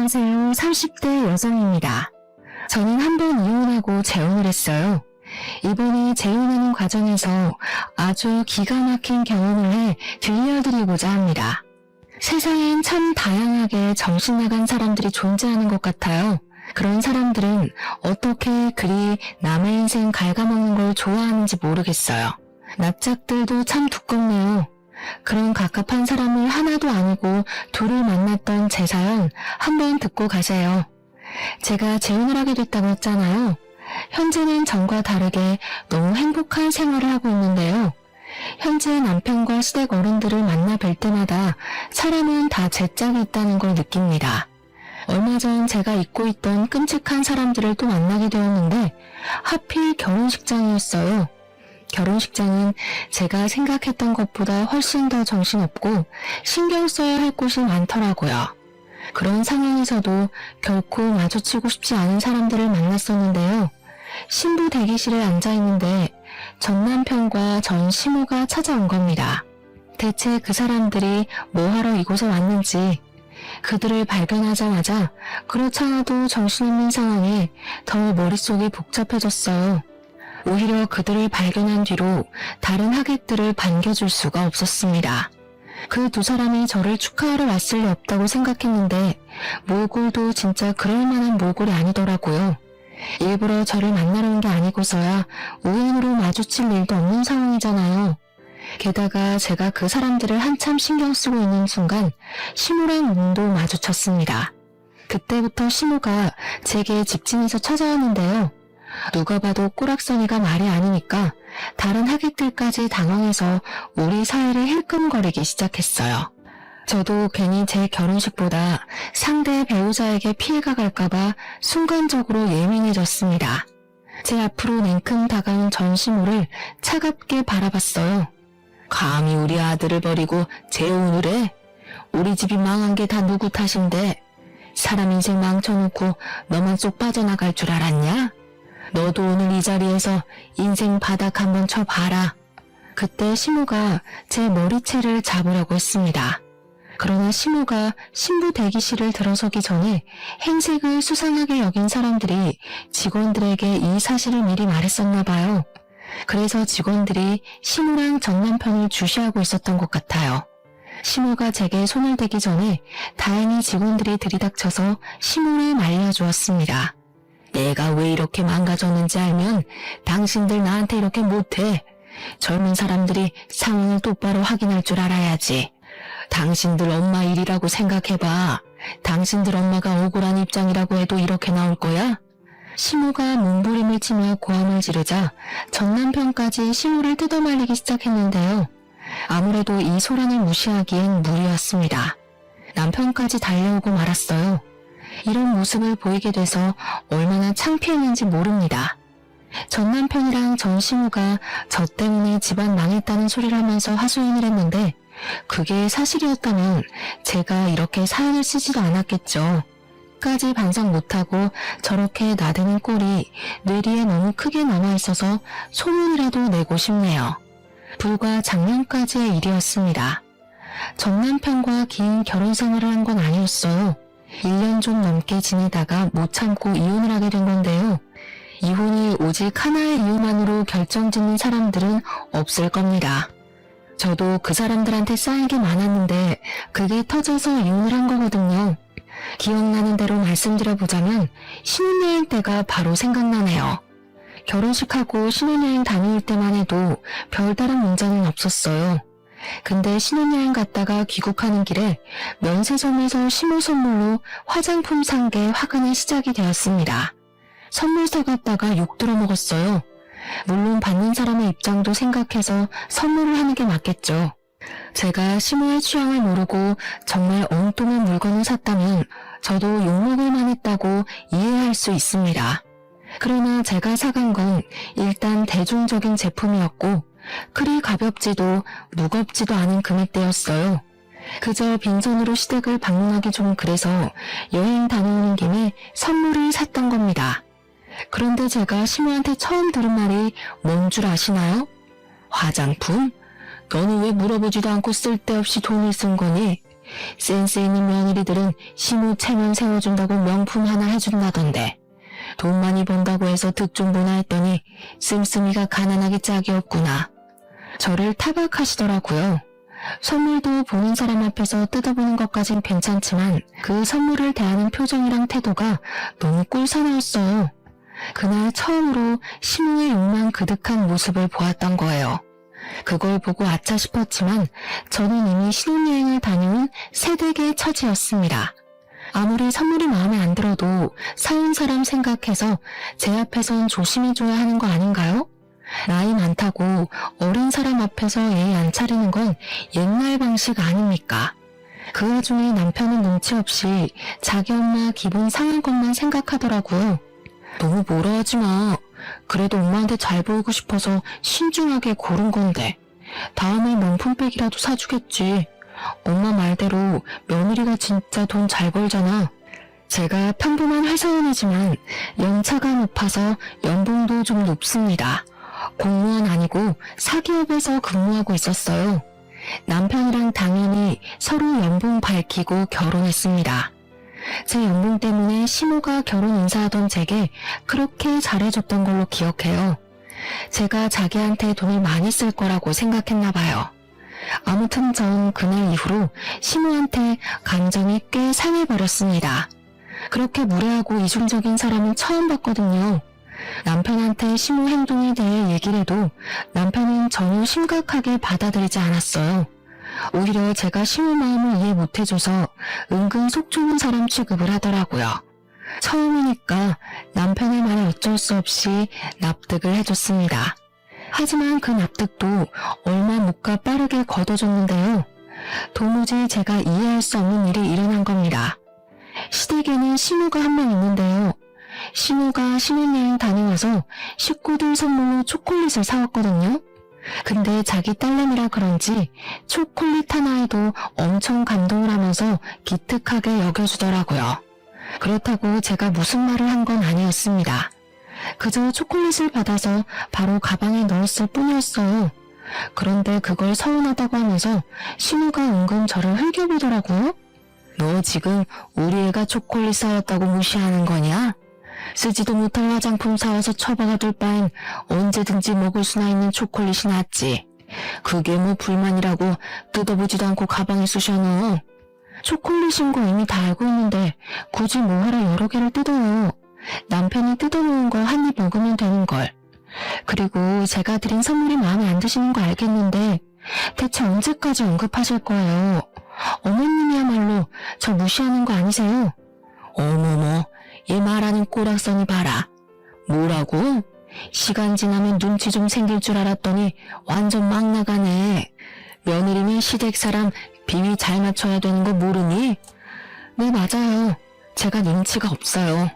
안녕하세요. 30대 여성입니다. 저는 한 번 이혼하고 재혼을 했어요. 이번에 재혼하는 과정에서 아주 기가 막힌 경험을 해 들려드리고자 합니다. 세상엔 참 다양하게 정신나간 사람들이 존재하는 것 같아요. 그런 사람들은 어떻게 그리 남의 인생 갉아먹는 걸 좋아하는지 모르겠어요. 납작들도 참 두껍네요. 그런 갑갑한 사람을 하나도 아니고 둘을 만났던 제 사연 한번 듣고 가세요. 제가 재혼을 하게 됐다고 했잖아요. 현재는 전과 다르게 너무 행복한 생활을 하고 있는데요. 현재 남편과 시댁 어른들을 만나 뵐 때마다 사람은 다 제 짝이 있다는 걸 느낍니다. 얼마 전 제가 잊고 있던 끔찍한 사람들을 또 만나게 되었는데 하필 결혼식장이었어요. 결혼식장은 제가 생각했던 것보다 훨씬 더 정신없고 신경 써야 할 곳이 많더라고요. 그런 상황에서도 결코 마주치고 싶지 않은 사람들을 만났었는데요. 신부 대기실에 앉아있는데 전 남편과 전 시모가 찾아온 겁니다. 대체 그 사람들이 뭐하러 이곳에 왔는지, 그들을 발견하자마자 그렇잖아도 정신없는 상황에 더 머릿속이 복잡해졌어요. 오히려 그들을 발견한 뒤로 다른 하객들을 반겨줄 수가 없었습니다. 그 두 사람이 저를 축하하러 왔을 리 없다고 생각했는데 몰골도 진짜 그럴 만한 몰골이 아니더라고요. 일부러 저를 만나러 온 게 아니고서야 우연으로 마주칠 일도 없는 상황이잖아요. 게다가 제가 그 사람들을 한참 신경 쓰고 있는 순간 시모랑 눈도 마주쳤습니다. 그때부터 시모가 제게 직진해서 찾아왔는데요. 누가 봐도 꼬락서니가 말이 아니니까 다른 하객들까지 당황해서 우리 사이를 힐끔거리기 시작했어요. 저도 괜히 제 결혼식보다 상대 배우자에게 피해가 갈까봐 순간적으로 예민해졌습니다. 제 앞으로 냉큼 다가온 전시모를 차갑게 바라봤어요. 감히 우리 아들을 버리고 재혼을 해? 우리 집이 망한 게 다 누구 탓인데 사람 인생 망쳐놓고 너만 쏙 빠져나갈 줄 알았냐? 너도 오늘 이 자리에서 인생 바닥 한번 쳐봐라. 그때 시모가 제 머리채를 잡으려고 했습니다. 그러나 시모가 신부 대기실을 들어서기 전에 행색을 수상하게 여긴 사람들이 직원들에게 이 사실을 미리 말했었나 봐요. 그래서 직원들이 시모랑 전 남편을 주시하고 있었던 것 같아요. 시모가 제게 손을 대기 전에 다행히 직원들이 들이닥쳐서 시모를 말려주었습니다. 내가 왜 이렇게 망가졌는지 알면 당신들 나한테 이렇게 못해. 젊은 사람들이 상황을 똑바로 확인할 줄 알아야지. 당신들 엄마 일이라고 생각해봐. 당신들 엄마가 억울한 입장이라고 해도 이렇게 나올 거야? 시모가 몸부림을 치며 고함을 지르자 전 남편까지 시모를 뜯어말리기 시작했는데요. 아무래도 이 소란을 무시하기엔 무리였습니다. 남편까지 달려오고 말았어요. 이런 모습을 보이게 돼서 얼마나 창피했는지 모릅니다. 전 남편이랑 전 시모가 저 때문에 집안 망했다는 소리를 하면서 하소연을 했는데 그게 사실이었다면 제가 이렇게 사연을 쓰지도 않았겠죠. 까지 반성 못하고 저렇게 나대는 꼴이 뇌리에 너무 크게 남아있어서 소문이라도 내고 싶네요. 불과 작년까지의 일이었습니다. 전 남편과 긴 결혼 생활을 한 건 아니었어요. 1년 좀 넘게 지내다가 못 참고 이혼을 하게 된 건데요. 이혼이 오직 하나의 이유만으로 결정짓는 사람들은 없을 겁니다. 저도 그 사람들한테 쌓인 게 많았는데 그게 터져서 이혼을 한 거거든요. 기억나는 대로 말씀드려보자면 신혼여행 때가 바로 생각나네요. 결혼식하고 신혼여행 다녀올 때만 해도 별다른 문제는 없었어요. 근데 신혼여행 갔다가 귀국하는 길에 면세점에서 시모 선물로 화장품 산 게 화근의 시작이 되었습니다. 선물 사갔다가 욕 들어먹었어요. 물론 받는 사람의 입장도 생각해서 선물을 하는 게 맞겠죠. 제가 시모의 취향을 모르고 정말 엉뚱한 물건을 샀다면 저도 욕먹을 만했다고 이해할 수 있습니다. 그러나 제가 사간 건 일단 대중적인 제품이었고 그리 가볍지도 무겁지도 않은 금액대였어요. 그저 빈손으로 시댁을 방문하기 좀 그래서 여행 다녀오는 김에 선물을 샀던 겁니다. 그런데 제가 시모한테 처음 들은 말이 뭔 줄 아시나요? 화장품? 너는 왜 물어보지도 않고 쓸데없이 돈을 쓴 거니? 센스 있는 며느리들은 시모 체면 세워준다고 명품 하나 해준다던데 돈 많이 번다고 해서 득 좀 보나 했더니 씀씀이가 가난하기 짝이 없구나. 저를 타박하시더라고요. 선물도 보는 사람 앞에서 뜯어보는 것까진 괜찮지만 그 선물을 대하는 표정이랑 태도가 너무 꿀사나웠어요. 그날 처음으로 시모의 욕망 그득한 모습을 보았던 거예요. 그걸 보고 아차 싶었지만 저는 이미 신혼여행을 다녀온 새댁의 처지였습니다. 아무리 선물이 마음에 안 들어도 사온 사람 생각해서 제 앞에선 조심히 줘야 하는 거 아닌가요? 나이 많다고 어린 사람 앞에서 예의 안 차리는 건 옛날 방식 아닙니까? 그 와중에 남편은 눈치 없이 자기 엄마 기분 상한 것만 생각하더라고요. 너무 뭐라 하지 마. 그래도 엄마한테 잘 보이고 싶어서 신중하게 고른 건데 다음에 명품백이라도 사주겠지. 엄마 말대로 며느리가 진짜 돈 잘 벌잖아. 제가 평범한 회사원이지만 연차가 높아서 연봉도 좀 높습니다. 공무원 아니고 사기업에서 근무하고 있었어요. 남편이랑 당연히 서로 연봉 밝히고 결혼했습니다. 제 연봉 때문에 시모가 결혼 인사하던 제게 그렇게 잘해줬던 걸로 기억해요. 제가 자기한테 돈을 많이 쓸 거라고 생각했나 봐요. 아무튼 전 그날 이후로 시모한테 감정이 꽤 상해버렸습니다. 그렇게 무례하고 이중적인 사람은 처음 봤거든요. 남편한테 시모 행동에 대해 얘기를 해도 남편은 전혀 심각하게 받아들이지 않았어요. 오히려 제가 시모 마음을 이해 못해줘서 은근 속 좁은 사람 취급을 하더라고요. 처음이니까 남편의 말에 어쩔 수 없이 납득을 해줬습니다. 하지만 그 납득도 얼마 못 가 빠르게 걷어졌는데요. 도무지 제가 이해할 수 없는 일이 일어난 겁니다. 시댁에는 시모가 한 명 있는데요. 시모가 신혼여행 다녀와서 식구들 선물로 초콜릿을 사왔거든요. 근데 자기 딸내미라 그런지 초콜릿 하나에도 엄청 감동을 하면서 기특하게 여겨주더라고요. 그렇다고 제가 무슨 말을 한 건 아니었습니다. 그저 초콜릿을 받아서 바로 가방에 넣었을 뿐이었어요. 그런데 그걸 서운하다고 하면서 시모가 은근 저를 흘겨보더라고요. 너 지금 우리 애가 초콜릿 사왔다고 무시하는 거냐? 쓰지도 못할 화장품 사와서 처박아둘 바엔 언제든지 먹을 수나 있는 초콜릿이 낫지. 그게 뭐 불만이라고 뜯어보지도 않고 가방에 쑤셔넣어. 초콜릿인 거 이미 다 알고 있는데 굳이 뭐하러 여러 개를 뜯어요. 남편이 뜯어놓은 거 한 입 먹으면 되는 걸. 그리고 제가 드린 선물이 마음에 안 드시는 거 알겠는데 대체 언제까지 언급하실 거예요? 어머님이야말로 저 무시하는 거 아니세요? 어머머, 얘 말하는 꼬락서니 봐라. 뭐라고? 시간 지나면 눈치 좀 생길 줄 알았더니 완전 막 나가네. 며느리면 시댁 사람 비위 잘 맞춰야 되는 거 모르니? 네, 맞아요. 제가 눈치가 없어요.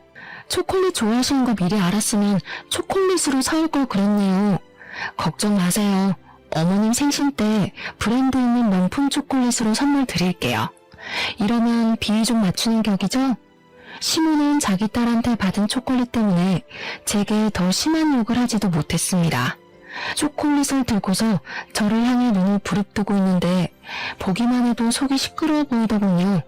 초콜릿 좋아하시는 거 미리 알았으면 초콜릿으로 사올 걸 그랬네요. 걱정 마세요. 어머님 생신 때 브랜드 있는 명품 초콜릿으로 선물 드릴게요. 이러면 비위 좀 맞추는 격이죠? 시모는 자기 딸한테 받은 초콜릿 때문에 제게 더 심한 욕을 하지도 못했습니다. 초콜릿을 들고서 저를 향해 눈을 부릅뜨고 있는데 보기만 해도 속이 시끄러워 보이더군요.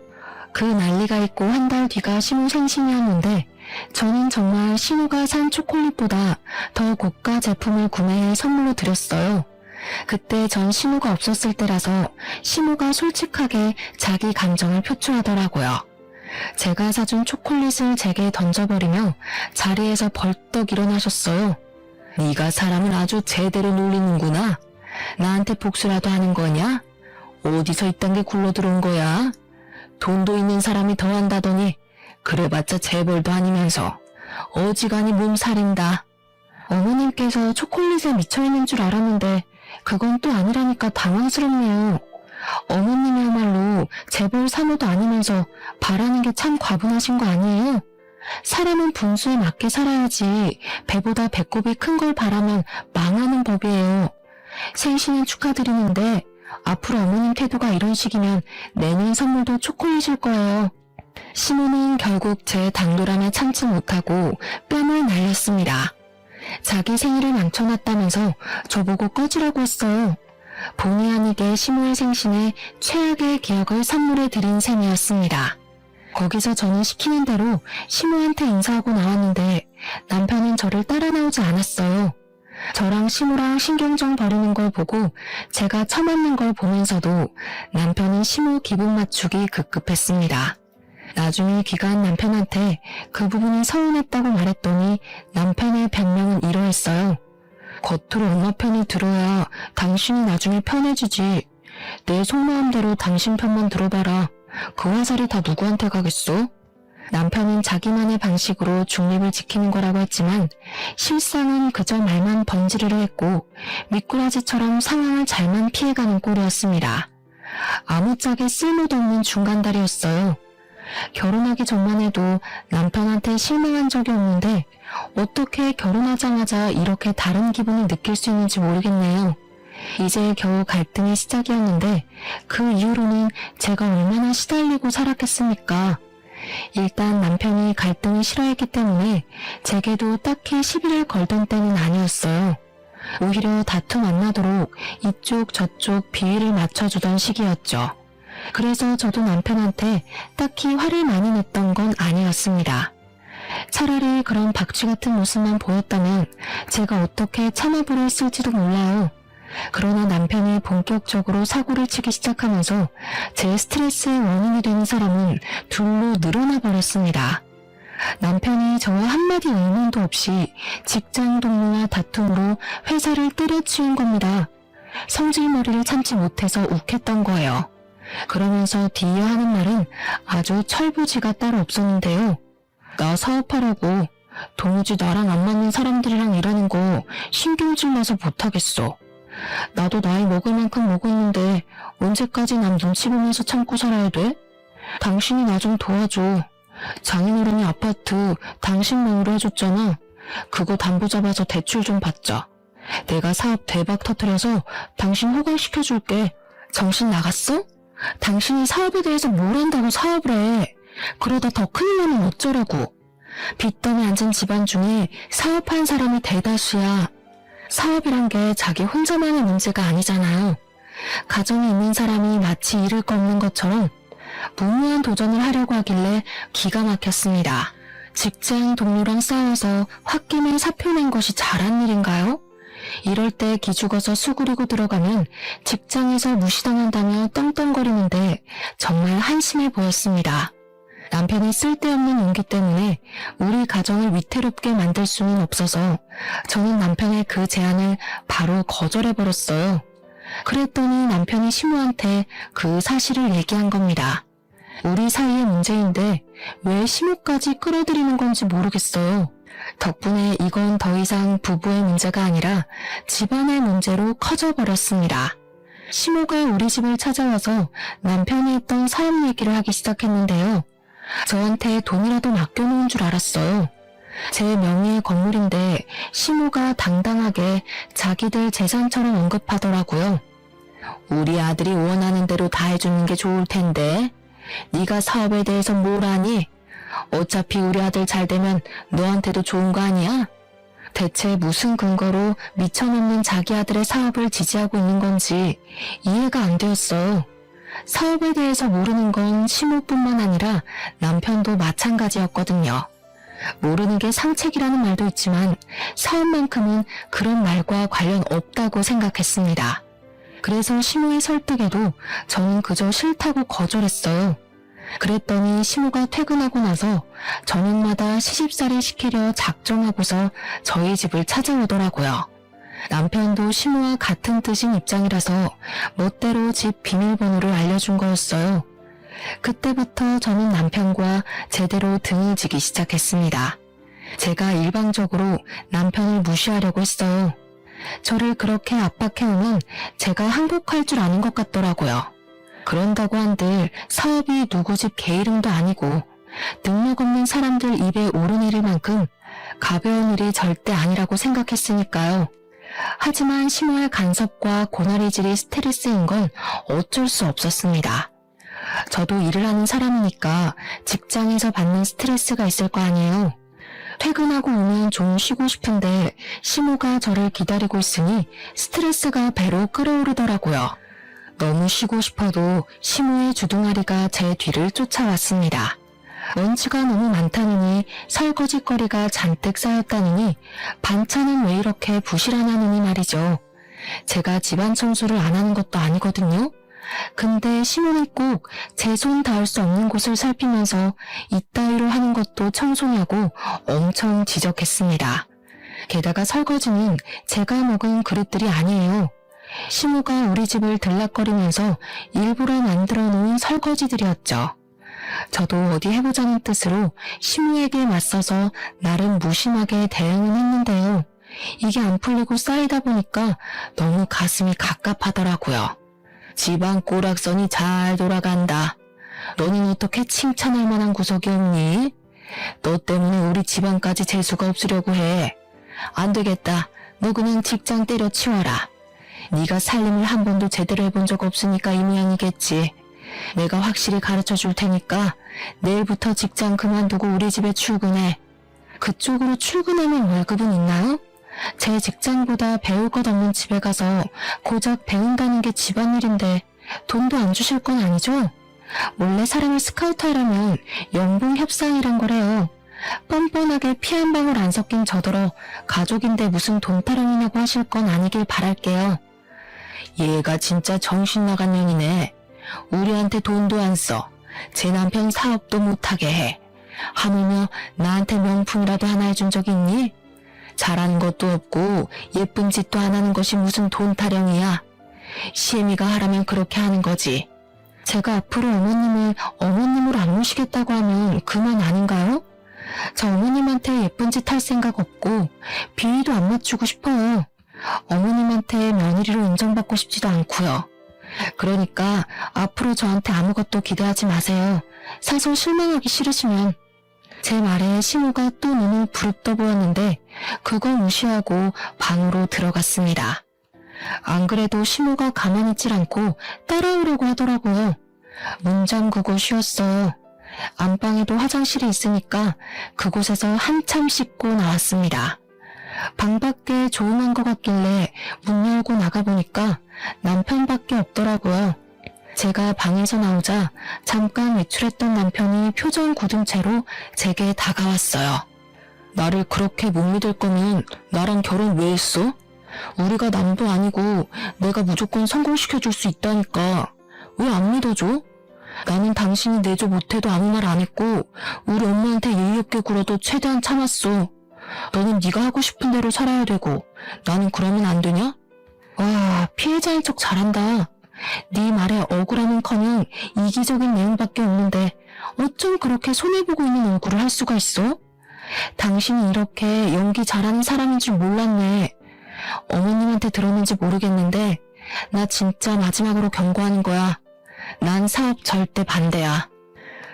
그 난리가 있고 한 달 뒤가 시모 생신이었는데 저는 정말 시모가 산 초콜릿보다 더 고가 제품을 구매해 선물로 드렸어요. 그때 전 시모가 없었을 때라서 시모가 솔직하게 자기 감정을 표출하더라고요. 제가 사준 초콜릿을 제게 던져버리며 자리에서 벌떡 일어나셨어요. 네가 사람을 아주 제대로 놀리는구나. 나한테 복수라도 하는 거냐? 어디서 이딴 게 굴러들어온 거야? 돈도 있는 사람이 더 한다더니 그래봤자 재벌도 아니면서 어지간히 몸살인다. 어머님께서 초콜릿에 미쳐있는 줄 알았는데 그건 또 아니라니까 당황스럽네요. 어머님이야말로 재벌 사모도 아니면서 바라는 게 참 과분하신 거 아니에요? 사람은 분수에 맞게 살아야지 배보다 배꼽이 큰 걸 바라면 망하는 법이에요. 생신은 축하드리는데 앞으로 어머님 태도가 이런 식이면 내년 선물도 초콜릿일 거예요. 시모는 결국 제 당돌함에 참지 못하고 뺨을 날렸습니다. 자기 생일을 망쳐놨다면서 저보고 꺼지라고 했어요. 본의 아니게 시모의 생신에 최악의 기억을 선물해 드린 셈이었습니다. 거기서 저는 시키는 대로 시모한테 인사하고 나왔는데 남편은 저를 따라 나오지 않았어요. 저랑 시모랑 신경전 벌이는 걸 보고 제가 처맞는 걸 보면서도 남편은 시모 기분 맞추기 급급했습니다. 나중에 귀가한 남편한테 그 부분이 서운했다고 말했더니 남편의 변명은 이러했어요. 겉으로 엄마 편이 들어야 당신이 나중에 편해지지. 내 속마음대로 당신 편만 들어봐라. 그 화살이 다 누구한테 가겠어? 남편은 자기만의 방식으로 중립을 지키는 거라고 했지만 실상은 그저 말만 번지르르 했고 미꾸라지처럼 상황을 잘만 피해가는 꼴이었습니다. 아무짝에 쓸모도 없는 중간다리였어요. 결혼하기 전만 해도 남편한테 실망한 적이 없는데 어떻게 결혼하자마자 이렇게 다른 기분을 느낄 수 있는지 모르겠네요. 이제 겨우 갈등이 시작이었는데 그 이후로는 제가 얼마나 시달리고 살았겠습니까? 일단 남편이 갈등을 싫어했기 때문에 제게도 딱히 시비를 걸던 때는 아니었어요. 오히려 다툼 안 나도록 이쪽 저쪽 비위를 맞춰주던 시기였죠. 그래서 저도 남편한테 딱히 화를 많이 냈던 건 아니었습니다. 차라리 그런 박쥐 같은 모습만 보였다면 제가 어떻게 참아보려 했을지도 몰라요. 그러나 남편이 본격적으로 사고를 치기 시작하면서 제 스트레스의 원인이 되는 사람은 둘로 늘어나 버렸습니다. 남편이 저와 한마디 의문도 없이 직장 동료와 다툼으로 회사를 때려치운 겁니다. 성질머리를 참지 못해서 욱했던 거예요. 그러면서 뒤이어 하는 말은 아주 철부지가 따로 없었는데요. 나 사업하려고. 도무지 나랑 안 맞는 사람들이랑 일하는 거 신경질 나서 못하겠어. 나도 나이 먹을 만큼 먹었는데 언제까지 남 눈치 보면서 참고 살아야 돼? 당신이 나 좀 도와줘. 장인어른이 아파트 당신 명의로 해줬잖아. 그거 담보 잡아서 대출 좀 받자. 내가 사업 대박 터뜨려서 당신 호강시켜줄게. 정신 나갔어? 당신이 사업에 대해서 뭘 안다고 사업을 해. 그러다 더 큰일 나면 어쩌라고. 빚더미 앉은 집안 중에 사업한 사람이 대다수야. 사업이란 게 자기 혼자만의 문제가 아니잖아요. 가정이 있는 사람이 마치 잃을 거 없는 것처럼 무모한 도전을 하려고 하길래 기가 막혔습니다. 직장 동료랑 싸워서 홧김에 사표 낸 것이 잘한 일인가요? 이럴 때 기죽어서 수그리고 들어가면 직장에서 무시당한다며 떵떵거리는데 정말 한심해 보였습니다. 남편이 쓸데없는 용기 때문에 우리 가정을 위태롭게 만들 수는 없어서 저는 남편의 그 제안을 바로 거절해버렸어요. 그랬더니 남편이 시모한테 그 사실을 얘기한 겁니다. 우리 사이의 문제인데 왜 시모까지 끌어들이는 건지 모르겠어요. 덕분에 이건 더 이상 부부의 문제가 아니라 집안의 문제로 커져버렸습니다. 시모가 우리 집을 찾아와서 남편이 했던 사업 얘기를 하기 시작했는데요. 저한테 돈이라도 맡겨놓은 줄 알았어요. 제 명의의 건물인데 시모가 당당하게 자기들 재산처럼 언급하더라고요. 우리 아들이 원하는 대로 다 해주는 게 좋을 텐데 네가 사업에 대해서 뭘 아니? 어차피 우리 아들 잘 되면 너한테도 좋은 거 아니야? 대체 무슨 근거로 미쳐놓는 자기 아들의 사업을 지지하고 있는 건지 이해가 안 되었어요. 사업에 대해서 모르는 건 시모뿐만 아니라 남편도 마찬가지였거든요. 모르는 게 상책이라는 말도 있지만 사업만큼은 그런 말과 관련 없다고 생각했습니다. 그래서 시모의 설득에도 저는 그저 싫다고 거절했어요. 그랬더니 시모가 퇴근하고 나서 저녁마다 시집살이 시키려 작정하고서 저희 집을 찾아오더라고요. 남편도 시모와 같은 뜻인 입장이라서 멋대로 집 비밀번호를 알려준 거였어요. 그때부터 저는 남편과 제대로 등을 지기 시작했습니다. 제가 일방적으로 남편을 무시하려고 했어요. 저를 그렇게 압박해오면 제가 항복할 줄 아는 것 같더라고요. 그런다고 한들 사업이 누구 집 개 이름도 아니고 능력 없는 사람들 입에 오르내릴 만큼 가벼운 일이 절대 아니라고 생각했으니까요. 하지만 시모의 간섭과 고나리질이 스트레스인 건 어쩔 수 없었습니다. 저도 일을 하는 사람이니까 직장에서 받는 스트레스가 있을 거 아니에요. 퇴근하고 오면 좀 쉬고 싶은데 시모가 저를 기다리고 있으니 스트레스가 배로 끓어오르더라고요. 너무 쉬고 싶어도 시모의 주둥아리가 제 뒤를 쫓아왔습니다. 먼지가 너무 많다느니 설거지거리가 잔뜩 쌓였다느니 반찬은 왜 이렇게 부실하냐느니 말이죠. 제가 집안 청소를 안 하는 것도 아니거든요. 근데 시모는 꼭 제 손 닿을 수 없는 곳을 살피면서 이따위로 하는 것도 청소냐고 엄청 지적했습니다. 게다가 설거지는 제가 먹은 그릇들이 아니에요. 시모가 우리 집을 들락거리면서 일부러 만들어 놓은 설거지들이었죠. 저도 어디 해보자는 뜻으로 시모에게 맞서서 나름 무심하게 대응은 했는데요. 이게 안 풀리고 쌓이다 보니까 너무 가슴이 갑갑하더라고요. 집안 꼬락선이 잘 돌아간다. 너는 어떻게 칭찬할 만한 구석이 없니? 너 때문에 우리 집안까지 재수가 없으려고 해. 안 되겠다. 너 그냥 직장 때려치워라. 네가 살림을 한 번도 제대로 해본 적 없으니까 이 모양이겠지. 내가 확실히 가르쳐 줄 테니까 내일부터 직장 그만두고 우리 집에 출근해. 그쪽으로 출근하면 월급은 있나요? 제 직장보다 배울 것 없는 집에 가서 고작 배운다는 게 집안일인데 돈도 안 주실 건 아니죠? 원래 사람을 스카우트하려면 연봉 협상이란 거래요. 뻔뻔하게 피 한 방울 안 섞인 저더러 가족인데 무슨 돈 타령이냐고 하실 건 아니길 바랄게요. 얘가 진짜 정신 나간 년이네. 우리한테 돈도 안 써. 제 남편 사업도 못하게 해. 하물며 나한테 명품이라도 하나 해준 적이 있니? 잘하는 것도 없고 예쁜 짓도 안 하는 것이 무슨 돈 타령이야. 시애미가 하라면 그렇게 하는 거지. 제가 앞으로 어머님을 어머님으로 안 모시겠다고 하면 그만 아닌가요? 저 어머님한테 예쁜 짓 할 생각 없고 비위도 안 맞추고 싶어요. 어머님한테 며느리로 인정받고 싶지도 않고요. 그러니까 앞으로 저한테 아무것도 기대하지 마세요. 사서 실망하기 싫으시면. 제 말에 시모가 또 눈을 부릅떠 보였는데 그걸 무시하고 방으로 들어갔습니다. 안 그래도 시모가 가만히 있질 않고 따라오려고 하더라고요. 문 잠그고 쉬었어요. 안방에도 화장실이 있으니까 그곳에서 한참 씻고 나왔습니다. 방 밖에 조용한 것 같길래 문 열고 나가보니까 남편밖에 없더라고요. 제가 방에서 나오자 잠깐 외출했던 남편이 표정 굳은 채로 제게 다가왔어요. 나를 그렇게 못 믿을 거면 나랑 결혼 왜 했어? 우리가 남도 아니고 내가 무조건 성공시켜줄 수 있다니까. 왜 안 믿어줘? 나는 당신이 내조 못해도 아무 말 안 했고 우리 엄마한테 예의 없게 굴어도 최대한 참았어. 너는 네가 하고 싶은 대로 살아야 되고 나는 그러면 안 되냐? 와, 피해자인 척 잘한다. 네 말에 억울함은커녕 이기적인 내용밖에 없는데 어쩜 그렇게 손해보고 있는 얼굴을 할 수가 있어? 당신이 이렇게 연기 잘하는 사람인 줄 몰랐네. 어머님한테 들었는지 모르겠는데 나 진짜 마지막으로 경고하는 거야. 난 사업 절대 반대야.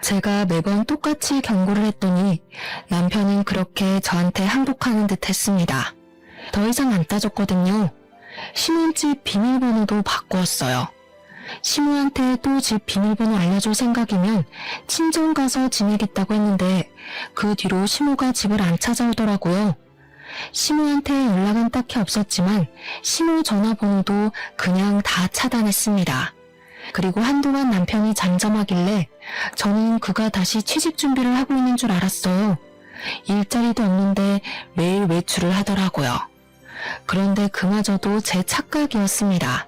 제가 매번 똑같이 경고를 했더니 남편은 그렇게 저한테 항복하는 듯 했습니다. 더 이상 안 따졌거든요. 신혼집 비밀번호도 바꾸었어요. 시모한테 또 집 비밀번호 알려줄 생각이면 친정 가서 지내겠다고 했는데 그 뒤로 시모가 집을 안 찾아오더라고요. 시모한테 연락은 딱히 없었지만 시모 전화번호도 그냥 다 차단했습니다. 그리고 한동안 남편이 잠잠하길래 저는 그가 다시 취직 준비를 하고 있는 줄 알았어요. 일자리도 없는데 매일 외출을 하더라고요. 그런데 그마저도 제 착각이었습니다.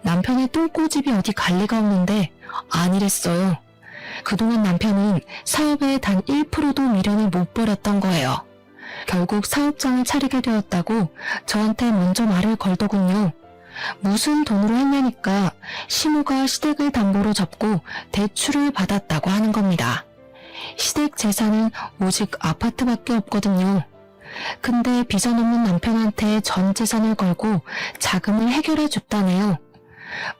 남편의 똥꼬집이 어디 갈 리가 없는데 아니랬어요. 그동안 남편은 사업에 단 1%도 미련을 못 버렸던 거예요. 결국 사업장을 차리게 되었다고 저한테 먼저 말을 걸더군요. 무슨 돈으로 했냐니까 시모가 시댁을 담보로 접고 대출을 받았다고 하는 겁니다. 시댁 재산은 오직 아파트밖에 없거든요. 근데 비전 없는 남편한테 전 재산을 걸고 자금을 해결해 줬다네요.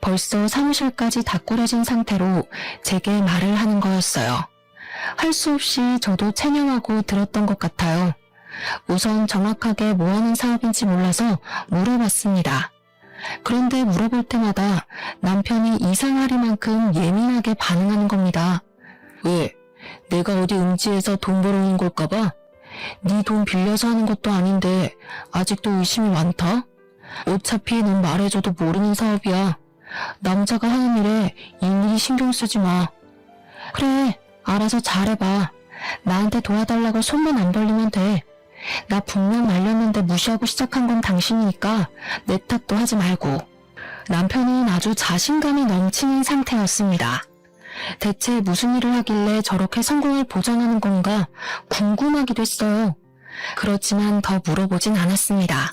벌써 사무실까지 다 꾸려진 상태로 제게 말을 하는 거였어요. 할 수 없이 저도 체념하고 들었던 것 같아요. 우선 정확하게 뭐 하는 사업인지 몰라서 물어봤습니다. 그런데 물어볼 때마다 남편이 이상하리만큼 예민하게 반응하는 겁니다. 왜? 내가 어디 음지에서 돈 벌어오는 걸까봐? 네 돈 빌려서 하는 것도 아닌데 아직도 의심이 많다? 어차피 넌 말해줘도 모르는 사업이야. 남자가 하는 일에 일일이 신경 쓰지 마. 그래, 알아서 잘해봐. 나한테 도와달라고 손만 안 벌리면 돼. 나 분명 말렸는데 무시하고 시작한 건 당신이니까 내 탓도 하지 말고. 남편은 아주 자신감이 넘치는 상태였습니다. 대체 무슨 일을 하길래 저렇게 성공을 보장하는 건가 궁금하기도 했어요. 그렇지만 더 물어보진 않았습니다.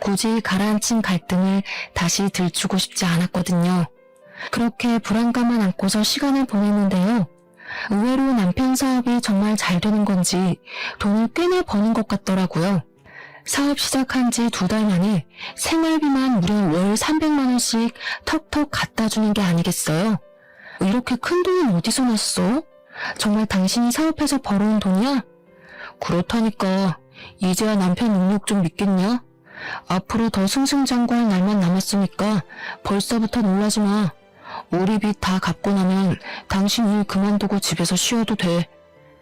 굳이 가라앉힌 갈등을 다시 들추고 싶지 않았거든요. 그렇게 불안감만 안고서 시간을 보냈는데요. 의외로 남편 사업이 정말 잘 되는 건지 돈을 꽤나 버는 것 같더라고요. 사업 시작한 지 2달 만에 생활비만 무려 월 300만 원씩 턱턱 갖다 주는 게 아니겠어요? 이렇게 큰 돈은 어디서 났어? 정말 당신이 사업해서 벌어온 돈이야? 그렇다니까. 이제야 남편 능력 좀 믿겠냐? 앞으로 더 승승장구할 날만 남았으니까 벌써부터 놀라지 마. 우리 빚 다 갚고 나면 당신 일 그만두고 집에서 쉬어도 돼.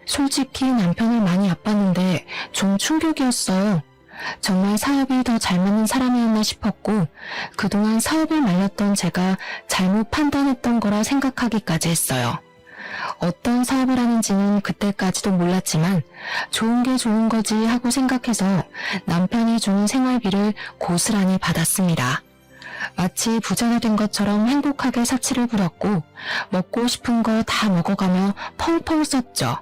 솔직히 남편을 많이 아팠는데 좀 충격이었어요. 정말 사업이 더 잘 맞는 사람이었나 싶었고 그동안 사업을 말렸던 제가 잘못 판단했던 거라 생각하기까지 했어요. 어떤 사업을 하는지는 그때까지도 몰랐지만 좋은 게 좋은 거지 하고 생각해서 남편이 주는 생활비를 고스란히 받았습니다. 마치 부자가 된 것처럼 행복하게 사치를 부렸고 먹고 싶은 거 다 먹어가며 펑펑 썼죠.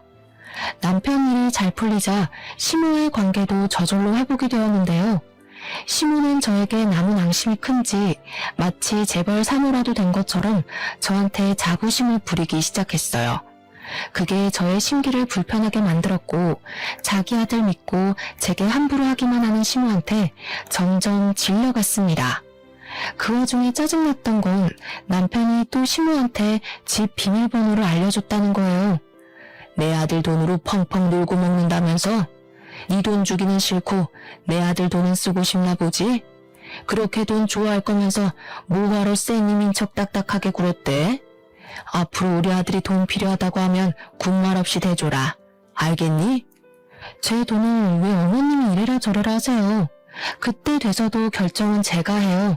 남편 일이 잘 풀리자 시모의 관계도 저절로 회복이 되었는데요. 시모는 저에게 남은 앙심이 큰지 마치 재벌 사모라도 된 것처럼 저한테 자부심을 부리기 시작했어요. 그게 저의 심기를 불편하게 만들었고 자기 아들 믿고 제게 함부로 하기만 하는 시모한테 점점 질려갔습니다. 그 와중에 짜증났던 건 남편이 또 시모한테 집 비밀번호를 알려줬다는 거예요. 내 아들 돈으로 펑펑 놀고 먹는다면서? 네 돈 주기는 싫고 내 아들 돈은 쓰고 싶나 보지? 그렇게 돈 좋아할 거면서 뭐하러 쌩님인 척 딱딱하게 굴었대? 앞으로 우리 아들이 돈 필요하다고 하면 군말 없이 대줘라. 알겠니? 제 돈을 왜 어머님이 이래라 저래라 하세요? 그때 돼서도 결정은 제가 해요.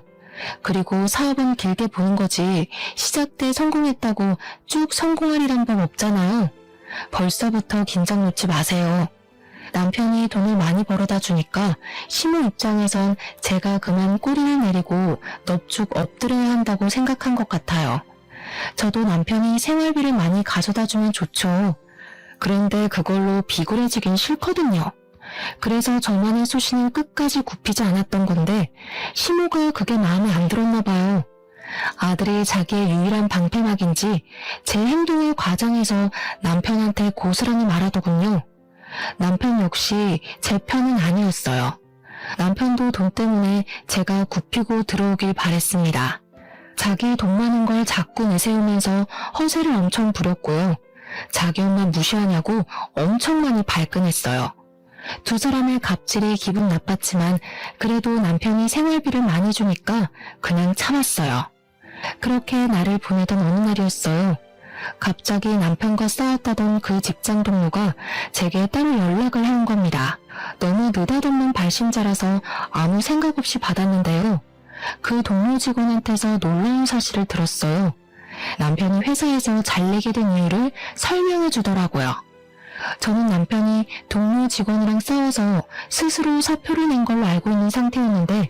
그리고 사업은 길게 보는 거지 시작 때 성공했다고 쭉 성공하리란 법 없잖아요. 벌써부터 긴장 놓지 마세요. 남편이 돈을 많이 벌어다 주니까 시모 입장에선 제가 그만 꼬리를 내리고 넙죽 엎드려야 한다고 생각한 것 같아요. 저도 남편이 생활비를 많이 가져다 주면 좋죠. 그런데 그걸로 비굴해지긴 싫거든요. 그래서 저만의 소신은 끝까지 굽히지 않았던 건데 시모가 그게 마음에 안 들었나 봐요. 아들이 자기의 유일한 방패막인지 제 행동을 과장해서 남편한테 고스란히 말하더군요. 남편 역시 제 편은 아니었어요. 남편도 돈 때문에 제가 굽히고 들어오길 바랬습니다. 자기 돈 많은 걸 자꾸 내세우면서 허세를 엄청 부렸고요. 자기 엄마 무시하냐고 엄청 많이 발끈했어요. 두 사람의 갑질이 기분 나빴지만 그래도 남편이 생활비를 많이 주니까 그냥 참았어요. 그렇게 날을 보내던 어느 날이었어요. 갑자기 남편과 싸웠다던 그 직장 동료가 제게 따로 연락을 해온 겁니다. 너무 느닷없는 발신자라서 아무 생각 없이 받았는데요. 그 동료 직원한테서 놀라운 사실을 들었어요. 남편이 회사에서 잘내게 된 이유를 설명해 주더라고요. 저는 남편이 동료 직원이랑 싸워서 스스로 사표를 낸 걸로 알고 있는 상태였는데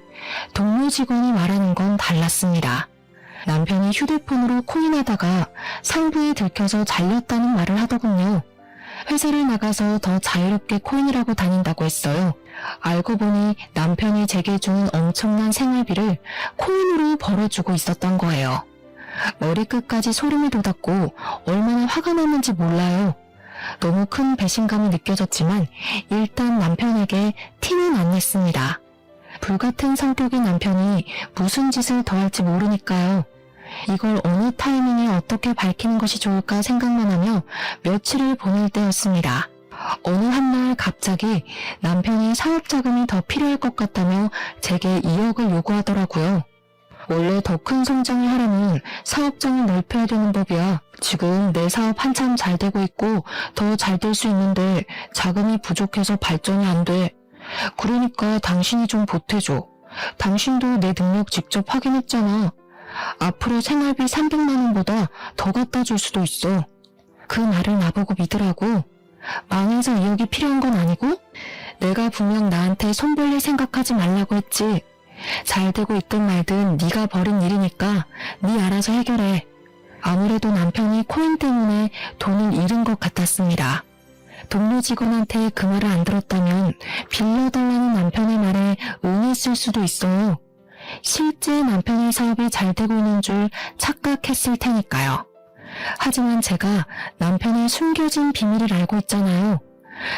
동료 직원이 말하는 건 달랐습니다. 남편이 휴대폰으로 코인하다가 상부에 들켜서 잘렸다는 말을 하더군요. 회사를 나가서 더 자유롭게 코인을 하고 다닌다고 했어요. 알고 보니 남편이 제게 주는 엄청난 생활비를 코인으로 벌어주고 있었던 거예요. 머리끝까지 소름이 돋았고 얼마나 화가 났는지 몰라요. 너무 큰 배신감이 느껴졌지만 일단 남편에게 티는 안 냈습니다. 불같은 성격의 남편이 무슨 짓을 더 할지 모르니까요. 이걸 어느 타이밍에 어떻게 밝히는 것이 좋을까 생각만 하며 며칠을 보낼 때였습니다. 어느 한날 갑자기 남편이 사업 자금이 더 필요할 것 같다며 제게 2억을 요구하더라고요. 원래 더 큰 성장을 하려면 사업장을 넓혀야 되는 법이야. 지금 내 사업 한참 잘 되고 있고 더 잘 될 수 있는데 자금이 부족해서 발전이 안 돼. 그러니까 당신이 좀 보태줘. 당신도 내 능력 직접 확인했잖아. 앞으로 생활비 300만 원보다 더 갖다 줄 수도 있어. 그 말을 나보고 믿으라고. 망해서 2억이 필요한 건 아니고? 내가 분명 나한테 손 벌릴 생각하지 말라고 했지. 잘 되고 있든 말든 네가 벌인 일이니까 네 알아서 해결해. 아무래도 남편이 코인 때문에 돈을 잃은 것 같았습니다. 동료 직원한테 그 말을 안 들었다면 빌려달라는 남편의 말에 응했을 수도 있어요. 실제 남편의 사업이 잘 되고 있는 줄 착각했을 테니까요. 하지만 제가 남편의 숨겨진 비밀을 알고 있잖아요.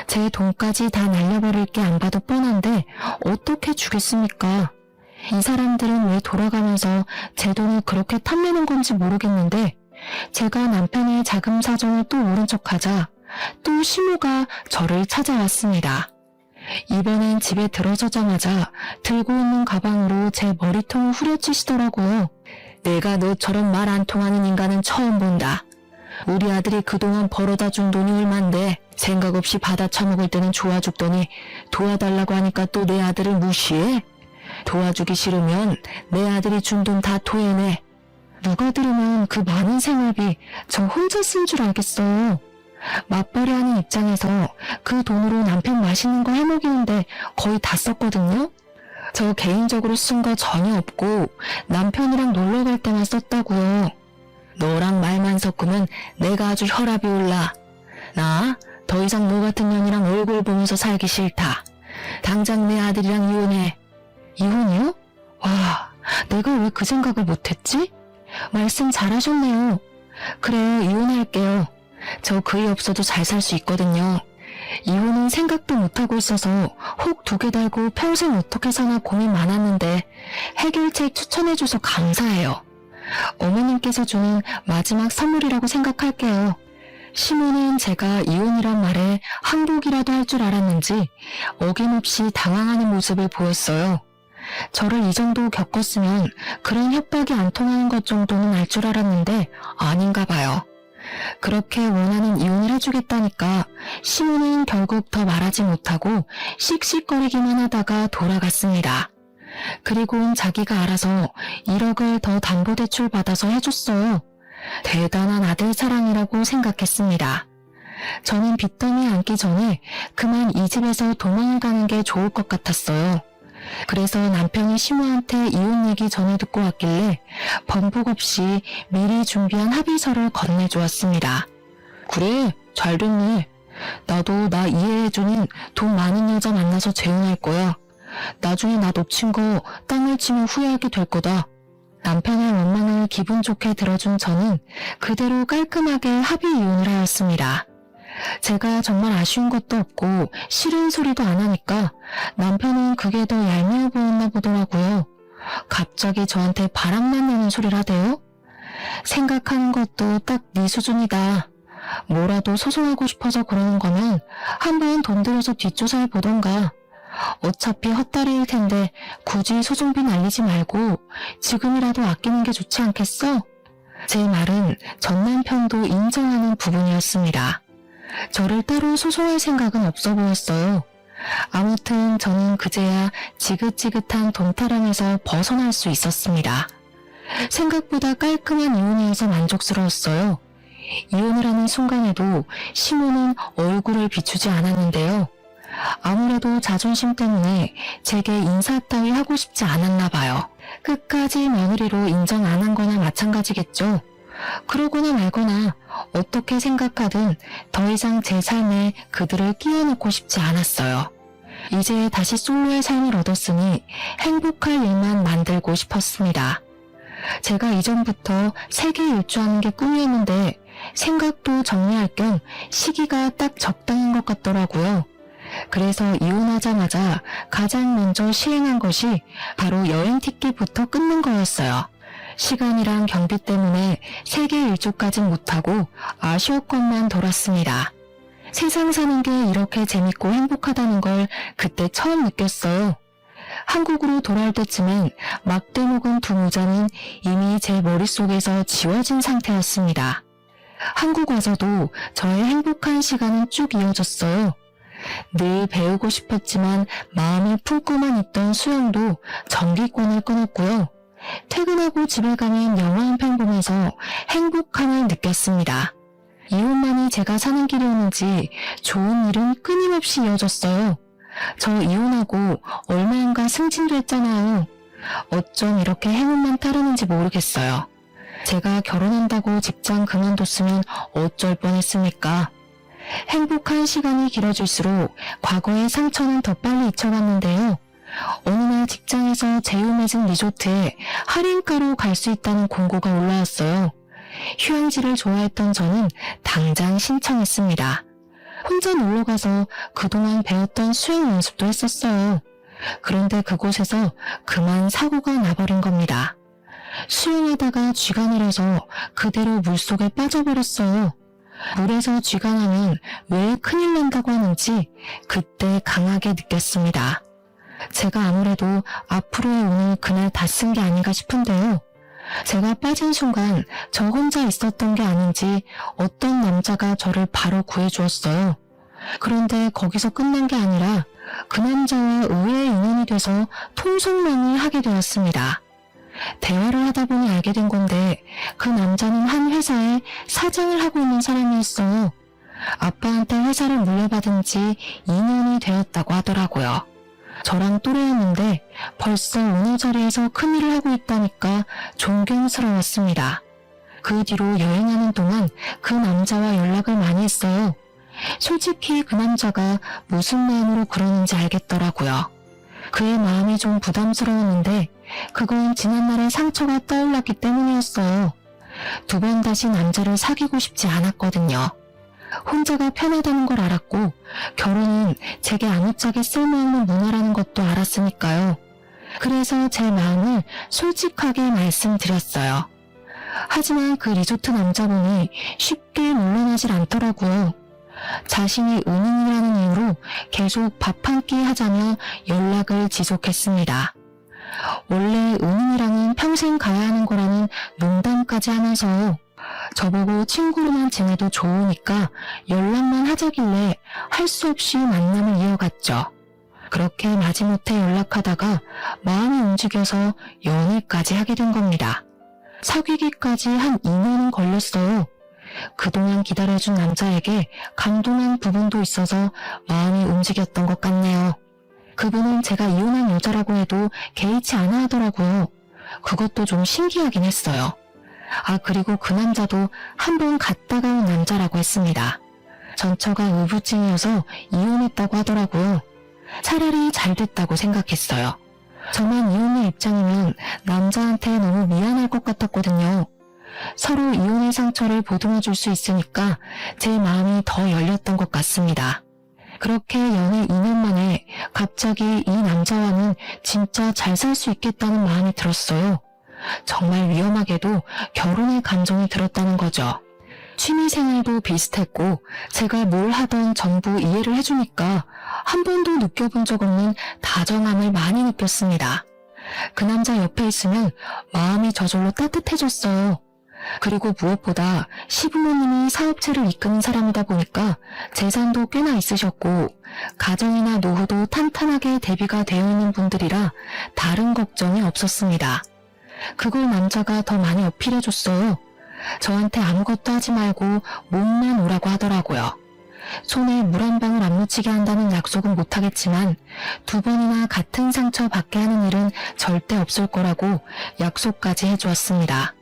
제 돈까지 다 날려버릴 게 안 봐도 뻔한데 어떻게 주겠습니까? 이 사람들은 왜 돌아가면서 제 돈을 그렇게 탐내는 건지 모르겠는데 제가 남편의 자금 사정을 또 모른 척하자 또 시모가 저를 찾아왔습니다. 이번엔 집에 들어서자마자 들고 있는 가방으로 제 머리통을 후려치시더라고요. 내가 너처럼 말 안 통하는 인간은 처음 본다. 우리 아들이 그동안 벌어다 준 돈이 얼만데 생각 없이 받아 처먹을 때는 좋아 죽더니 도와달라고 하니까 또 내 아들을 무시해? 도와주기 싫으면 내 아들이 준 돈 다 토해내. 누가 들으면 그 많은 생활비 저 혼자 쓴 줄 알겠어요. 맞벌이 하는 입장에서 그 돈으로 남편 맛있는 거 해먹이는데 거의 다 썼거든요. 저 개인적으로 쓴 거 전혀 없고 남편이랑 놀러 갈 때만 썼다고요. 너랑 말만 섞으면 내가 아주 혈압이 올라. 나 더 이상 너 같은 년이랑 얼굴 보면서 살기 싫다. 당장 내 아들이랑 이혼해. 이혼이요? 와, 내가 왜 그 생각을 못했지? 말씀 잘하셨네요. 그래요, 이혼할게요. 저 그이 없어도 잘 살 수 있거든요. 이혼은 생각도 못하고 있어서 혹 2개 달고 평생 어떻게 사나 고민 많았는데 해결책 추천해줘서 감사해요. 어머님께서 주는 마지막 선물이라고 생각할게요. 시모는 제가 이혼이란 말에 항복이라도 할 줄 알았는지 어김없이 당황하는 모습을 보였어요. 저를 이 정도 겪었으면 그런 협박이 안 통하는 것 정도는 알 줄 알았는데 아닌가 봐요. 그렇게 원하는 이혼을 해주겠다니까 시모는 결국 더 말하지 못하고 씩씩거리기만 하다가 돌아갔습니다. 그리고는 자기가 알아서 1억을 더 담보대출 받아서 해줬어요. 대단한 아들 사랑이라고 생각했습니다. 저는 빚더미에 앉기 전에 그만 이 집에서 도망을 가는 게 좋을 것 같았어요. 그래서 남편이 시모한테 이혼 얘기 전해 듣고 왔길래 번복 없이 미리 준비한 합의서를 건네주었습니다. 그래, 잘 됐네. 나도 나 이해해주는 돈 많은 여자 만나서 재혼할 거야. 나중에 나 놓친 거 땅을 치면 후회하게 될 거다. 남편의 원망을 기분 좋게 들어준 저는 그대로 깔끔하게 합의 이혼을 하였습니다. 제가 정말 아쉬운 것도 없고 싫은 소리도 안 하니까 남편은 그게 더 얄미워 보였나 보더라고요. 갑자기 저한테 바람만 내는 소리를 하대요? 생각하는 것도 딱 네 수준이다. 뭐라도 소송하고 싶어서 그러는 거면 한번 돈 들여서 뒷조사해 보던가. 어차피 헛다리일 텐데 굳이 소송비 날리지 말고 지금이라도 아끼는 게 좋지 않겠어? 제 말은 전 남편도 인정하는 부분이었습니다. 저를 따로 소송할 생각은 없어 보였어요. 아무튼 저는 그제야 지긋지긋한 돈타랑에서 벗어날 수 있었습니다. 생각보다 깔끔한 이혼이어서 만족스러웠어요. 이혼을 하는 순간에도 시모는 얼굴을 비추지 않았는데요. 아무래도 자존심 때문에 제게 인사 따위 하고 싶지 않았나 봐요. 끝까지 며느리로 인정 안 한 거나 마찬가지겠죠. 그러거나 말거나 어떻게 생각하든 더 이상 제 삶에 그들을 끼워넣고 싶지 않았어요. 이제 다시 솔로의 삶을 얻었으니 행복할 일만 만들고 싶었습니다. 제가 이전부터 세계 일주하는 게 꿈이었는데 생각도 정리할 겸 시기가 딱 적당한 것 같더라고요. 그래서 이혼하자마자 가장 먼저 시행한 것이 바로 여행 티켓부터 끊는 거였어요. 시간이랑 경비 때문에 세계 일주까진 못하고 아쉬웠건만 돌았습니다. 세상 사는 게 이렇게 재밌고 행복하다는 걸 그때 처음 느꼈어요. 한국으로 돌아올 때쯤엔 막대 먹은 두 모자는 이미 제 머릿속에서 지워진 상태였습니다. 한국 와서도 저의 행복한 시간은 쭉 이어졌어요. 늘 배우고 싶었지만 마음이 품고만 있던 수영도 정기권을 끊었고요. 퇴근하고 집에 가면 영화 한 편 보면서 행복함을 느꼈습니다. 이혼만이 제가 사는 길이었는지 좋은 일은 끊임없이 이어졌어요. 저 이혼하고 얼마인가 승진도 했잖아요. 어쩜 이렇게 행운만 따르는지 모르겠어요. 제가 결혼한다고 직장 그만뒀으면 어쩔 뻔했습니까? 행복한 시간이 길어질수록 과거의 상처는 더 빨리 잊혀갔는데요. 어느 날 직장에서 제휴맺은 리조트에 할인가로 갈 수 있다는 공고가 올라왔어요. 휴양지를 좋아했던 저는 당장 신청했습니다. 혼자 놀러가서 그동안 배웠던 수영 연습도 했었어요. 그런데 그곳에서 그만 사고가 나버린 겁니다. 수영하다가 쥐가 내려서 그대로 물속에 빠져버렸어요. 물에서 쥐가 나면 왜 큰일 난다고 하는지 그때 강하게 느꼈습니다. 제가 아무래도 앞으로의 운을 그날 다 쓴 게 아닌가 싶은데요. 제가 빠진 순간 저 혼자 있었던 게 아닌지 어떤 남자가 저를 바로 구해주었어요. 그런데 거기서 끝난 게 아니라 그 남자와 의외의 인연이 돼서 통성명을 하게 되었습니다. 대화를 하다 보니 알게 된 건데 그 남자는 한 회사에 사장을 하고 있는 사람이었어요. 아빠한테 회사를 물려받은 지 2년이 되었다고 하더라고요. 저랑 또래였는데 벌써 어느 자리에서 큰 일을 하고 있다니까 존경스러웠습니다. 그 뒤로 여행하는 동안 그 남자와 연락을 많이 했어요. 솔직히 그 남자가 무슨 마음으로 그러는지 알겠더라고요. 그의 마음이 좀 부담스러웠는데 그건 지난날의 상처가 떠올랐기 때문이었어요. 두 번 다시 남자를 사귀고 싶지 않았거든요. 혼자가 편하다는 걸 알았고 결혼은 제게 아무짝에 쓸모없는 문화라는 것도 알았으니까요. 그래서 제 마음을 솔직하게 말씀드렸어요. 하지만 그 리조트 남자분이 쉽게 물러나질 않더라고요. 자신이 은인이라는 이유로 계속 밥 한 끼 하자며 연락을 지속했습니다. 원래 은인이랑은 평생 가야 하는 거라는 농담까지 하면서 저보고 친구로만 지내도 좋으니까 연락만 하자길래 할 수 없이 만남을 이어갔죠. 그렇게 마지못해 연락하다가 마음이 움직여서 연애까지 하게 된 겁니다. 사귀기까지 한 2년은 걸렸어요. 그동안 기다려준 남자에게 감동한 부분도 있어서 마음이 움직였던 것 같네요. 그분은 제가 이혼한 여자라고 해도 개의치 않아 하더라고요. 그것도 좀 신기하긴 했어요. 그리고 그 남자도 한번 갔다가 온 남자라고 했습니다. 전처가 우부증이어서 이혼했다고 하더라고요. 차라리 잘 됐다고 생각했어요. 저만 이혼의 입장이면 남자한테 너무 미안할 것 같았거든요. 서로 이혼의 상처를 보듬어줄 수 있으니까 제 마음이 더 열렸던 것 같습니다. 그렇게 연애 2년 만에 갑자기 이 남자와는 진짜 잘 살 수 있겠다는 마음이 들었어요. 정말 위험하게도 결혼의 감정이 들었다는 거죠. 취미생활도 비슷했고 제가 뭘 하던 전부 이해를 해주니까 한 번도 느껴본 적 없는 다정함을 많이 느꼈습니다. 그 남자 옆에 있으면 마음이 저절로 따뜻해졌어요. 그리고 무엇보다 시부모님이 사업체를 이끄는 사람이다 보니까 재산도 꽤나 있으셨고 가정이나 노후도 탄탄하게 대비가 되어 있는 분들이라 다른 걱정이 없었습니다. 그걸 남자가 더 많이 어필해줬어요. 저한테 아무것도 하지 말고 몸만 오라고 하더라고요. 손에 물 한 방울 안 묻히게 한다는 약속은 못하겠지만 2번이나 같은 상처 받게 하는 일은 절대 없을 거라고 약속까지 해주었습니다.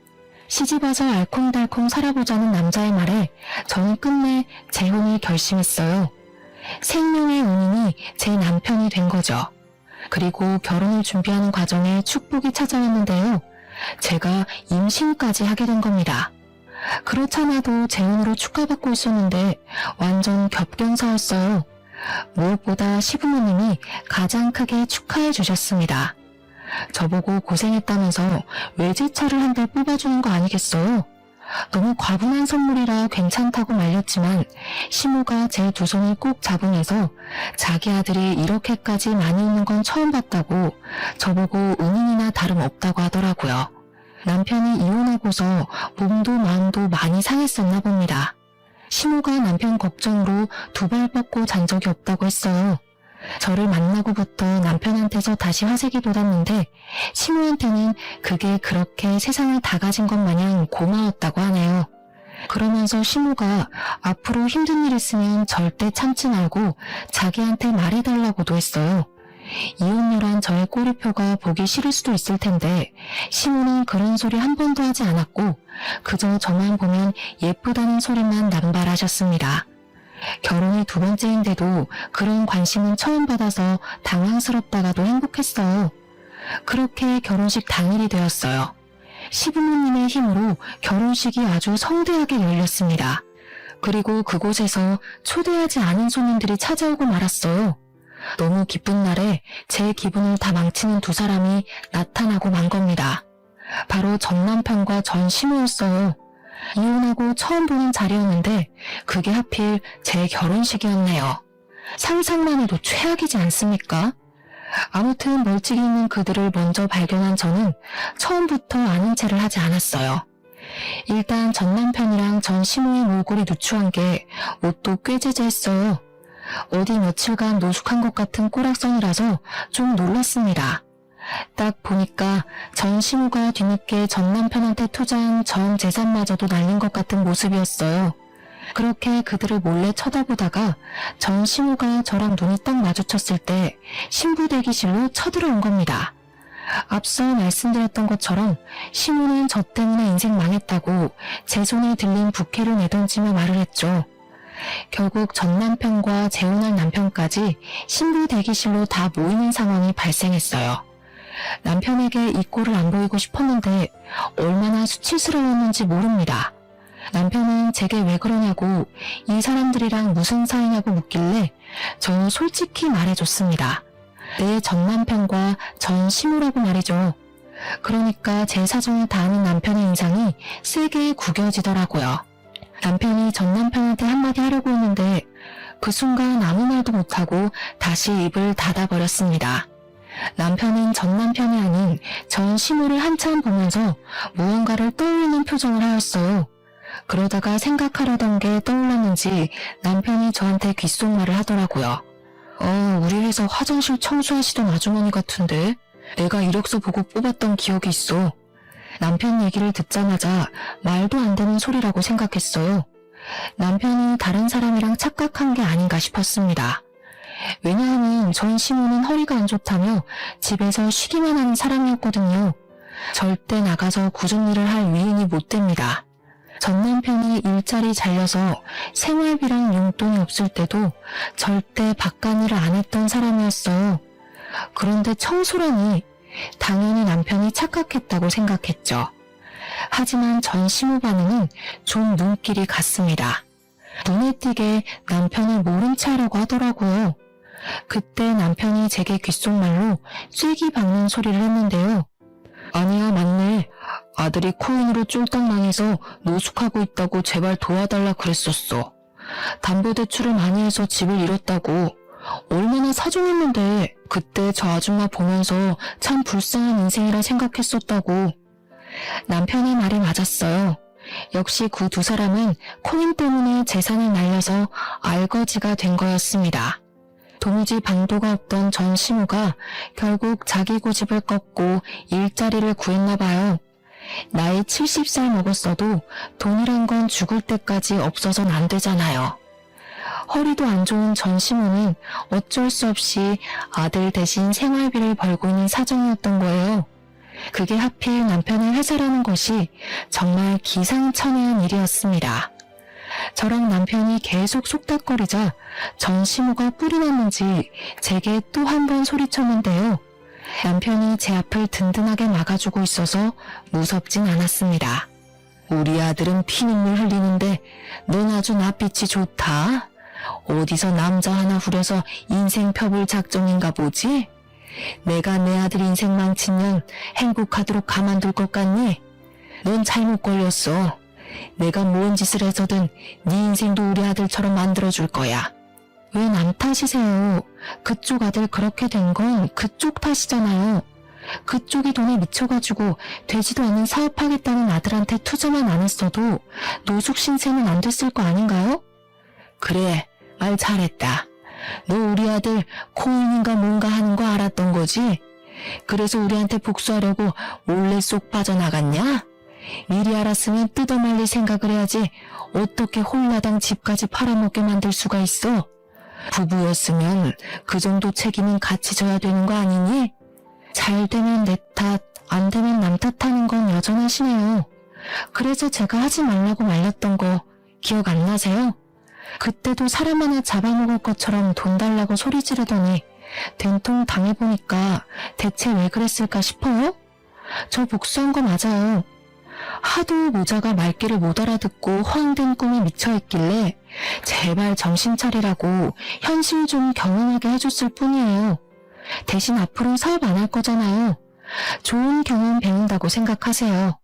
시집와서 알콩달콩 살아보자는 남자의 말에 저는 끝내 재혼을 결심했어요. 생명의 은인이 제 남편이 된 거죠. 그리고 결혼을 준비하는 과정에 축복이 찾아왔는데요. 제가 임신까지 하게 된 겁니다. 그렇잖아도 재혼으로 축하받고 있었는데 완전 겹경사였어요. 무엇보다 시부모님이 가장 크게 축하해 주셨습니다. 저보고 고생했다면서 외제차를 한 대 뽑아주는 거 아니겠어요? 너무 과분한 선물이라 괜찮다고 말렸지만 시모가 제 두 손을 꼭 잡으면서 자기 아들이 이렇게까지 많이 웃는 건 처음 봤다고 저보고 은인이나 다름없다고 하더라고요. 남편이 이혼하고서 몸도 마음도 많이 상했었나 봅니다. 시모가 남편 걱정으로 두 발 뻗고 잔 적이 없다고 했어요. 저를 만나고부터 남편한테서 다시 화색이 돋았는데 시모한테는 그게 그렇게 세상을 다 가진 것 마냥 고마웠다고 하네요. 그러면서 시모가 앞으로 힘든 일 있으면 절대 참지 말고 자기한테 말해달라고도 했어요. 이혼녀란 저의 꼬리표가 보기 싫을 수도 있을 텐데 시모는 그런 소리 한 번도 하지 않았고 그저 저만 보면 예쁘다는 소리만 남발하셨습니다. 결혼이 두 번째인데도 그런 관심은 처음 받아서 당황스럽다가도 행복했어요. 그렇게 결혼식 당일이 되었어요. 시부모님의 힘으로 결혼식이 아주 성대하게 열렸습니다. 그리고 그곳에서 초대하지 않은 손님들이 찾아오고 말았어요. 너무 기쁜 날에 제 기분을 다 망치는 두 사람이 나타나고 만 겁니다. 바로 전 남편과 전 시모였어요. 이혼하고 처음 보는 자리였는데 그게 하필 제 결혼식이었네요. 상상만 해도 최악이지 않습니까? 아무튼 멀찍이 있는 그들을 먼저 발견한 저는 처음부터 아는 체를 하지 않았어요. 일단 전 남편이랑 전 시모의 몰골이 누추한 게 옷도 꽤 제재했어요. 어디 며칠간 노숙한 것 같은 꼬락선이라서 좀 놀랐습니다. 딱 보니까 전 시모가 뒤늦게 전 남편한테 투자한 전 재산마저도 날린 것 같은 모습이었어요. 그렇게 그들을 몰래 쳐다보다가 전 시모가 저랑 눈이 딱 마주쳤을 때 신부 대기실로 쳐들어온 겁니다. 앞서 말씀드렸던 것처럼 시모는 저 때문에 인생 망했다고 제 손에 들린 부케를 내던지며 말을 했죠. 결국 전 남편과 재혼할 남편까지 신부 대기실로 다 모이는 상황이 발생했어요. 남편에게 이 꼴을 안 보이고 싶었는데 얼마나 수치스러웠는지 모릅니다. 남편은 제게 왜 그러냐고 이 사람들이랑 무슨 사이냐고 묻길래 저는 솔직히 말해줬습니다. 내 전 남편과 전 시모라고 말이죠. 그러니까 제 사정을 다 아는 남편의 인상이 세게 구겨지더라고요. 남편이 전 남편한테 한마디 하려고 했는데 그 순간 아무 말도 못하고 다시 입을 닫아버렸습니다. 남편은 전 남편이 아닌 전 시모를 한참 보면서 무언가를 떠올리는 표정을 하였어요. 그러다가 생각하려던 게 떠올랐는지 남편이 저한테 귓속말을 하더라고요. 우리 회사 화장실 청소하시던 아주머니 같은데 내가 이력서 보고 뽑았던 기억이 있어. 남편 얘기를 듣자마자 말도 안 되는 소리라고 생각했어요. 남편이 다른 사람이랑 착각한 게 아닌가 싶었습니다. 왜냐하면 전 시모는 허리가 안 좋다며 집에서 쉬기만 하는 사람이었거든요. 절대 나가서 굳은 일을 할 위인이 못 됩니다. 전 남편이 일자리 잘려서 생활비랑 용돈이 없을 때도 절대 바깥일을 안 했던 사람이었어요. 그런데 청소라니 당연히 남편이 착각했다고 생각했죠. 하지만 전 시모 반응은 좀 눈길이 갔습니다. 눈에 띄게 남편을 모른 체 하려고 하더라고요. 그때 남편이 제게 귓속말로 쐐기 박는 소리를 했는데요. 아니야, 맞네. 아들이 코인으로 쫄딱 망해서 노숙하고 있다고 제발 도와달라 그랬었어. 담보대출을 많이 해서 집을 잃었다고. 얼마나 사정했는데 그때 저 아줌마 보면서 참 불쌍한 인생이라 생각했었다고. 남편의 말이 맞았어요. 역시 그 두 사람은 코인 때문에 재산을 날려서 알거지가 된 거였습니다. 도무지 방도가 없던 전 시모가 결국 자기 고집을 꺾고 일자리를 구했나 봐요. 나이 70살 먹었어도 돈이란 건 죽을 때까지 없어선 안 되잖아요. 허리도 안 좋은 전 시모는 어쩔 수 없이 아들 대신 생활비를 벌고 있는 사정이었던 거예요. 그게 하필 남편의 회사라는 것이 정말 기상천외한 일이었습니다. 저랑 남편이 계속 속닥거리자 전 시모가 뿔이 났는지 제게 또 한 번 소리쳤는데요. 남편이 제 앞을 든든하게 막아주고 있어서 무섭진 않았습니다. 우리 아들은 피눈물 흘리는데 넌 아주 낯빛이 좋다. 어디서 남자 하나 후려서 인생 펴볼 작정인가 보지? 내가 내 아들 인생 망치면 행복하도록 가만둘 것 같니? 넌 잘못 걸렸어. 내가 뭔 짓을 해서든 네 인생도 우리 아들처럼 만들어줄 거야. 왜 남 탓이세요? 그쪽 아들 그렇게 된 건 그쪽 탓이잖아요. 그쪽이 돈에 미쳐가지고 되지도 않은 사업하겠다는 아들한테 투자만 안 했어도 노숙 신세는 안 됐을 거 아닌가요? 그래, 말 잘했다. 너 우리 아들 코인인가 뭔가 하는 거 알았던 거지? 그래서 우리한테 복수하려고 몰래 쏙 빠져나갔냐? 미리 알았으면 뜯어말릴 생각을 해야지 어떻게 홀라당 집까지 팔아먹게 만들 수가 있어? 부부였으면 그 정도 책임은 같이 져야 되는 거 아니니? 잘 되면 내 탓, 안 되면 남 탓하는 건 여전하시네요. 그래서 제가 하지 말라고 말렸던 거 기억 안 나세요? 그때도 사람 하나 잡아먹을 것처럼 돈 달라고 소리 지르더니 된통 당해보니까 대체 왜 그랬을까 싶어요? 저 복수한 거 맞아요. 하도 모자가 말귀를 못 알아듣고 허황된 꿈에 미쳐있길래 제발 정신 차리라고 현실 좀 경험하게 해줬을 뿐이에요. 대신 앞으로 사업 안 할 거잖아요. 좋은 경험 배운다고 생각하세요.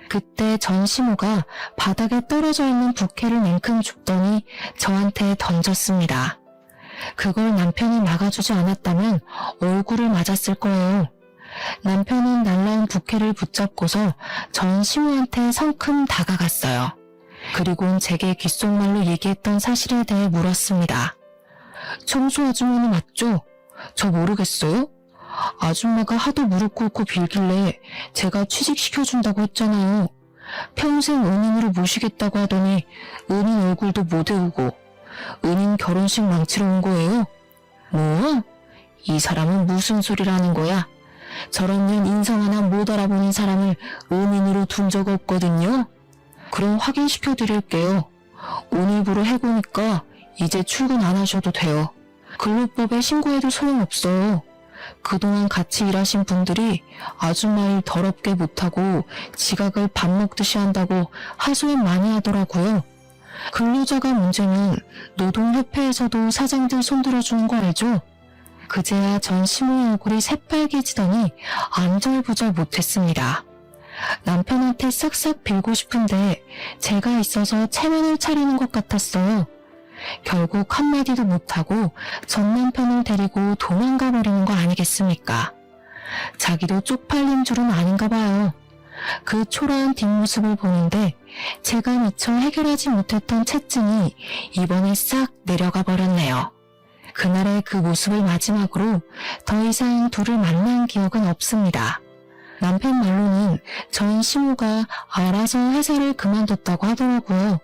그때 전 시모가 바닥에 떨어져 있는 부케를 냉큼 줍더니 저한테 던졌습니다. 그걸 남편이 막아주지 않았다면 얼굴을 맞았을 거예요. 남편은 날라온 부케를 붙잡고서 전 시모한테 성큼 다가갔어요. 그리고는 제게 귓속말로 얘기했던 사실에 대해 물었습니다. 청소 아주머니 맞죠? 저 모르겠어요? 아줌마가 하도 무릎 꿇고 빌길래 제가 취직시켜준다고 했잖아요. 평생 은인으로 모시겠다고 하더니 은인 얼굴도 못 외우고 은인 결혼식 망치러 온 거예요? 뭐? 이 사람은 무슨 소리를 하는 거야? 저런 년 인성 하나 못 알아보는 사람을 은인으로 둔 적 없거든요. 그럼 확인시켜 드릴게요. 오늘부로 해고니까 이제 출근 안 하셔도 돼요. 근로법에 신고해도 소용없어요. 그동안 같이 일하신 분들이 아줌마 일 더럽게 못하고 지각을 밥 먹듯이 한다고 하소연 많이 하더라고요. 근로자가 문제면 노동협회에서도 사장들 손들어주는 거 알죠? 그제야 전 시모의 얼굴이 새빨개지더니 안절부절 못했습니다. 남편한테 싹싹 빌고 싶은데 제가 있어서 체면을 차리는 것 같았어요. 결국 한마디도 못하고 전 남편을 데리고 도망가 버리는 거 아니겠습니까? 자기도 쪽팔린 줄은 아닌가 봐요. 그 초라한 뒷모습을 보는데 제가 미처 해결하지 못했던 채증이 이번에 싹 내려가 버렸네요. 그날의 그 모습을 마지막으로 더 이상 둘을 만난 기억은 없습니다. 남편 말로는 저희 시모가 알아서 회사를 그만뒀다고 하더라고요.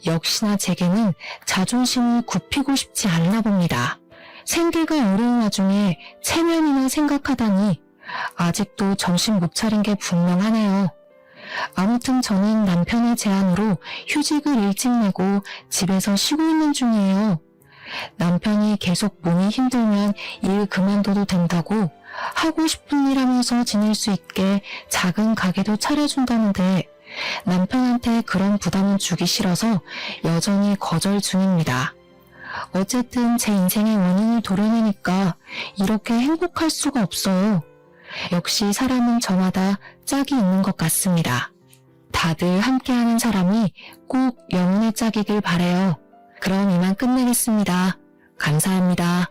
역시나 제게는 자존심을 굽히고 싶지 않나 봅니다. 생계가 어려운 와중에 체면이나 생각하다니 아직도 정신 못 차린 게 분명하네요. 아무튼 저는 남편의 제안으로 휴직을 일찍 내고 집에서 쉬고 있는 중이에요. 남편이 계속 몸이 힘들면 일 그만둬도 된다고 하고 싶은 일 하면서 지낼 수 있게 작은 가게도 차려준다는데 남편한테 그런 부담은 주기 싫어서 여전히 거절 중입니다. 어쨌든 제 인생의 원인을 도려내니까 이렇게 행복할 수가 없어요. 역시 사람은 저마다 짝이 있는 것 같습니다. 다들 함께하는 사람이 꼭 영혼의 짝이길 바래요. 그럼 이만 끝내겠습니다. 감사합니다.